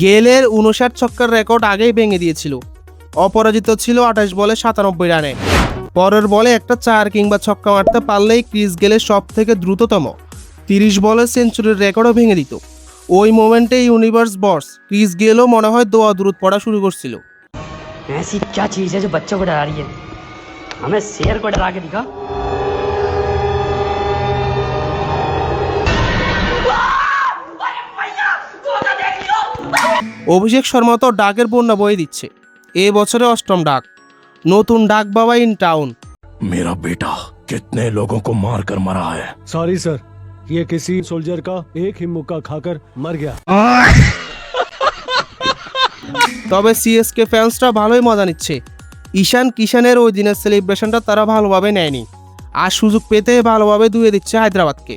গেলের 59 ছক্কার record আগেই ভেঙে দিয়েছিল। অপরাজিত ছিল 28 বলে 97 রানে। পরের বলে একটা 4 কিংবা ছক্কা মারতে পারলেই ক্রিস গেলের সব থেকে দ্রুততম 30 বলে সেঞ্চুরির রেকর্ডও ভেঙে দিত। ওই মোমেন্টে ইউনিভার্স বস ক্রিস গেলও মনে হয় দোয়া দুরুদ পড়া শুরু করছিল। ऐसी क्या चीज है जो बच्चों को डरा रही है? हमें शेर को डरा के दिखा। অভিষেক শর্মা তো ডাকের বন্যা বয়ে দিচ্ছে। এ বছরে 8ম ডাক, নতুন ডাক বাবা ইন টাউন। मेरा बेटा कितने लोगों को मार कर मरा है। सॉरी सर, ये किसी सोल्जर का एक ही मुक्का खाकर मर गया। তবে সিএসকে ফ্যান্সরা ভালোই মজা নিচ্ছে। ঈশান কিষানের ওই দিনের সেলিব্রেশনটা তারা ভালোভাবে নেয়নি, আর সুযোগ পেতে ভালোভাবে ধুয়ে দিচ্ছে হায়দ্রাবাদকে।